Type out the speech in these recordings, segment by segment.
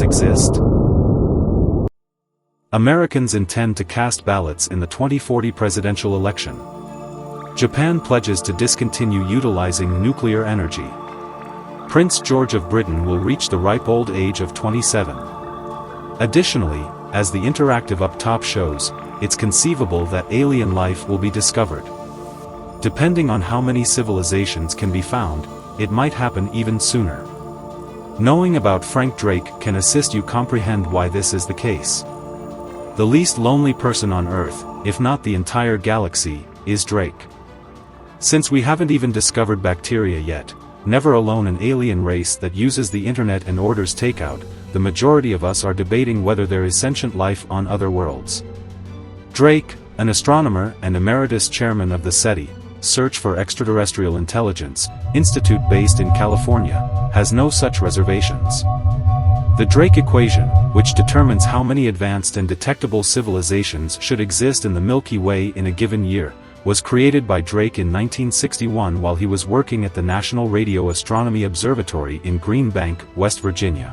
exist? Americans intend to cast ballots in the 2040 presidential election. Japan pledges to discontinue utilizing nuclear energy. Prince George of Britain will reach the ripe old age of 27. Additionally, as the interactive up top shows, it's conceivable that alien life will be discovered. Depending on how many civilizations can be found, it might happen even sooner. Knowing about Frank Drake can assist you comprehend why this is the case. The least lonely person on Earth, if not the entire galaxy, is Drake. Since we haven't even discovered bacteria yet, never alone an alien race that uses the internet and orders takeout, the majority of us are debating whether there is sentient life on other worlds. Drake, an astronomer and emeritus chairman of the SETI, Search for Extraterrestrial Intelligence, Institute based in California, has no such reservations. The Drake equation, which determines how many advanced and detectable civilizations should exist in the Milky Way in a given year, was created by Drake in 1961 while he was working at the National Radio Astronomy Observatory in Green Bank, West Virginia.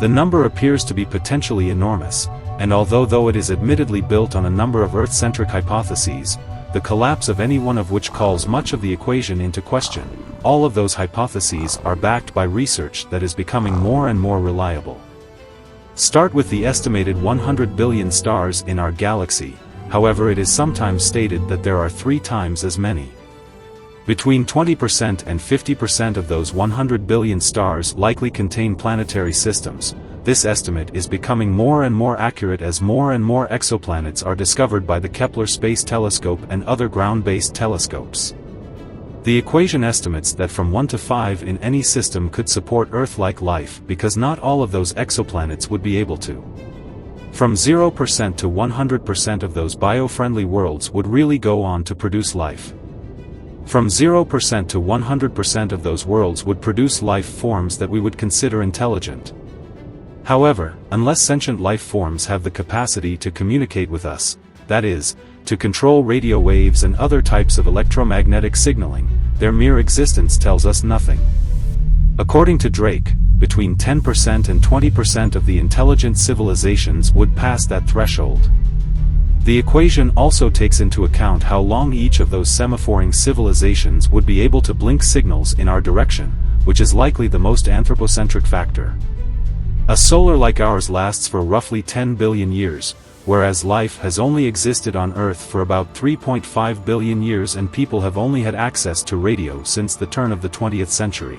The number appears to be potentially enormous, and although it is admittedly built on a number of Earth-centric hypotheses, the collapse of any one of which calls much of the equation into question, all of those hypotheses are backed by research that is becoming more and more reliable. Start with the estimated 100 billion stars in our galaxy. However, it is sometimes stated that there are 3 times as many. Between 20% and 50% of those 100 billion stars likely contain planetary systems. This estimate is becoming more and more accurate as more and more exoplanets are discovered by the Kepler Space Telescope and other ground-based telescopes. The equation estimates that from 1 to 5 in any system could support Earth-like life because not all of those exoplanets would be able to. From 0% to 100% of those bio-friendly worlds would really go on to produce life. From 0% to 100% of those worlds would produce life forms that we would consider intelligent. However, unless sentient life forms have the capacity to communicate with us, that is, to control radio waves and other types of electromagnetic signaling, their mere existence tells us nothing. According to Drake, between 10% and 20% of the intelligent civilizations would pass that threshold. The equation also takes into account how long each of those semaphoring civilizations would be able to blink signals in our direction, which is likely the most anthropocentric factor. A solar like ours lasts for roughly 10 billion years, whereas life has only existed on Earth for about 3.5 billion years and people have only had access to radio since the turn of the 20th century.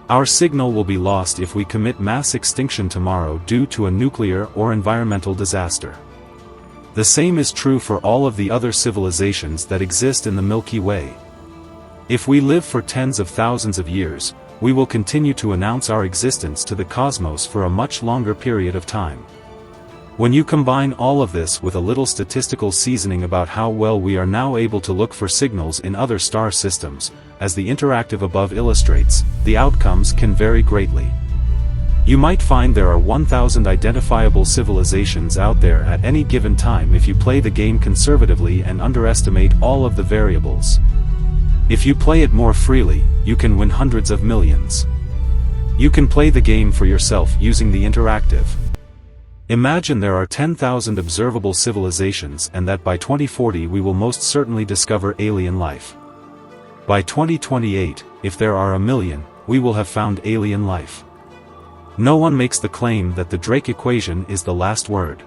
Our signal will be lost if we commit mass extinction tomorrow due to a nuclear or environmental disaster. The same is true for all of the other civilizations that exist in the Milky Way. If we live for tens of thousands of years, we will continue to announce our existence to the cosmos for a much longer period of time. When you combine all of this with a little statistical seasoning about how well we are now able to look for signals in other star systems, as the interactive above illustrates, the outcomes can vary greatly. You might find there are 1,000 identifiable civilizations out there at any given time if you play the game conservatively and underestimate all of the variables. If you play it more freely, you can win hundreds of millions. You can play the game for yourself using the interactive. Imagine there are 10,000 observable civilizations and that by 2040 we will most certainly discover alien life. By 2028, if there are 1 million, we will have found alien life. No one makes the claim that the Drake equation is the last word.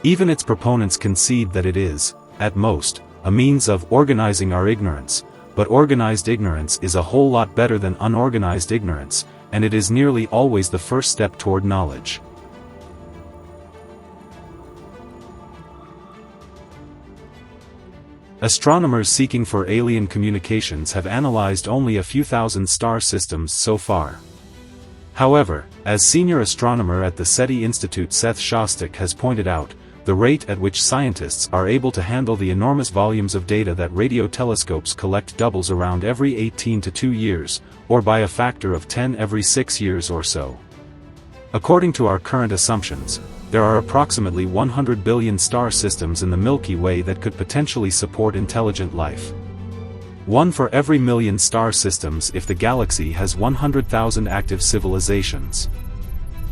Even its proponents concede that it is, at most, a means of organizing our ignorance, but organized ignorance is a whole lot better than unorganized ignorance, and it is nearly always the first step toward knowledge. Astronomers seeking for alien communications have analyzed only a few thousand star systems so far. However, as senior astronomer at the SETI Institute Seth Shostak has pointed out, the rate at which scientists are able to handle the enormous volumes of data that radio telescopes collect doubles around every 18 to 2 years, or by a factor of 10 every 6 years or so. According to our current assumptions, there are approximately 100 billion star systems in the Milky Way that could potentially support intelligent life. 1 for every million star systems if the galaxy has 100,000 active civilizations.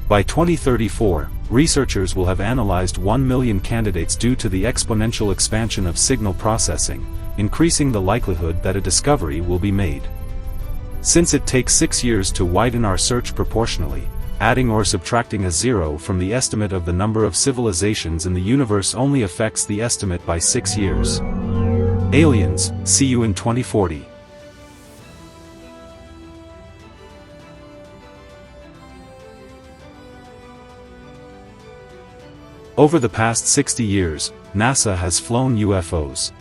By 2034, researchers will have analyzed 1 million candidates due to the exponential expansion of signal processing, increasing the likelihood that a discovery will be made. Since it takes 6 years to widen our search proportionally, adding or subtracting a zero from the estimate of the number of civilizations in the universe only affects the estimate by 6 years. Aliens, see you in 2040. Over the past 60 years, NASA has flown UFOs.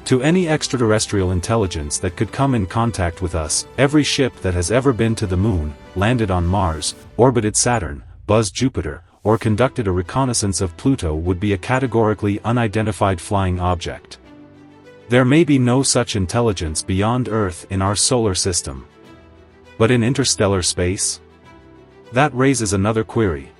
To any extraterrestrial intelligence that could come in contact with us, every ship that has ever been to the Moon, landed on Mars, orbited Saturn, buzzed Jupiter, or conducted a reconnaissance of Pluto would be a categorically unidentified flying object. There may be no such intelligence beyond Earth in our solar system. But in interstellar space? That raises another query.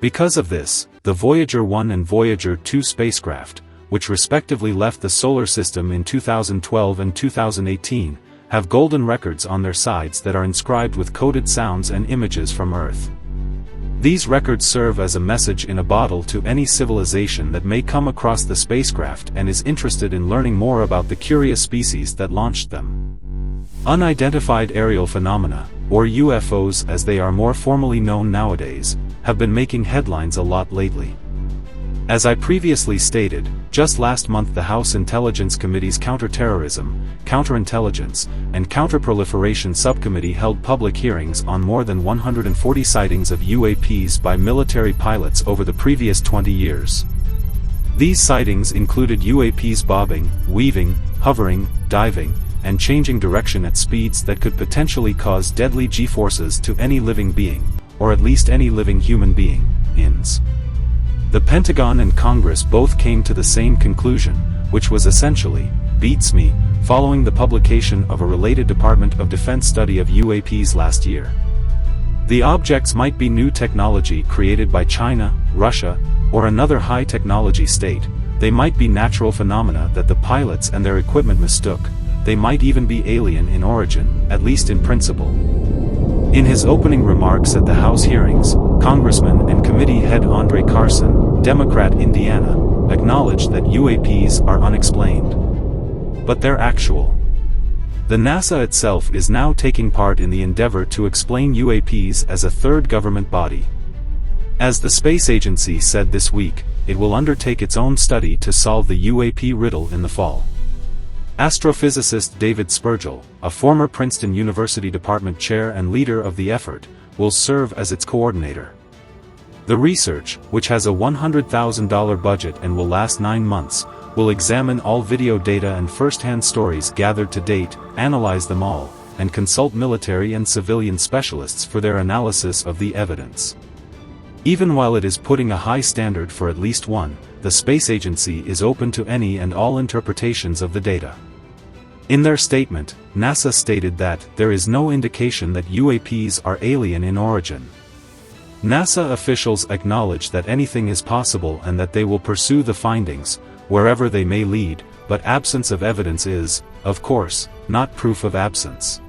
Because of this, the Voyager 1 and Voyager 2 spacecraft, which respectively left the solar system in 2012 and 2018, have golden records on their sides that are inscribed with coded sounds and images from Earth. These records serve as a message in a bottle to any civilization that may come across the spacecraft and is interested in learning more about the curious species that launched them. Unidentified aerial phenomena, or UFOs as they are more formally known nowadays, have been making headlines a lot lately. As I previously stated, just last month the House Intelligence Committee's Counterterrorism, Counterintelligence, and Counterproliferation Subcommittee held public hearings on more than 140 sightings of UAPs by military pilots over the previous 20 years. These sightings included UAPs bobbing, weaving, hovering, diving, and changing direction at speeds that could potentially cause deadly G-forces to any living being, or at least any living human being, INS. The Pentagon and Congress both came to the same conclusion, which was essentially, beats me, following the publication of a related Department of Defense study of UAPs last year. The objects might be new technology created by China, Russia, or another high-technology state. They might be natural phenomena that the pilots and their equipment mistook. They might even be alien in origin, at least in principle. In his opening remarks at the House hearings, Congressman and committee head Andre Carson, Democrat Indiana, acknowledged that UAPs are unexplained. But they're actual. The NASA itself is now taking part in the endeavor to explain UAPs as a third government body. As the space agency said this week, it will undertake its own study to solve the UAP riddle in the fall. Astrophysicist David Spergel, a former Princeton University Department chair and leader of the effort, will serve as its coordinator. The research, which has a $100,000 budget and will last 9 months, will examine all video data and first-hand stories gathered to date, analyze them all, and consult military and civilian specialists for their analysis of the evidence. Even while it is putting a high standard for at least one, the space agency is open to any and all interpretations of the data. In their statement, NASA stated that there is no indication that UAPs are alien in origin. NASA officials acknowledge that anything is possible and that they will pursue the findings, wherever they may lead, but absence of evidence is, of course, not proof of absence.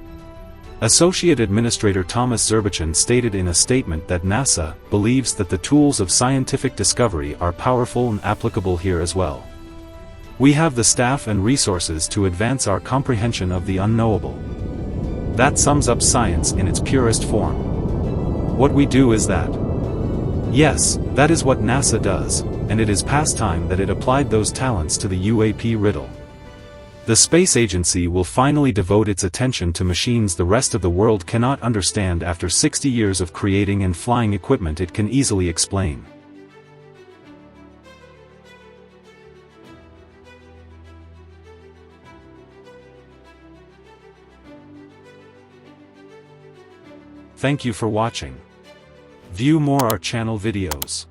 Associate Administrator Thomas Zurbuchen stated in a statement that NASA believes that the tools of scientific discovery are powerful and applicable here as well. We have the staff and resources to advance our comprehension of the unknowable. That sums up science in its purest form. What we do is that. Yes, that is what NASA does, and it is past time that it applied those talents to the UAP riddle. The space agency will finally devote its attention to machines the rest of the world cannot understand after 60 years of creating and flying equipment it can easily explain. Thank you for watching. View more our channel videos.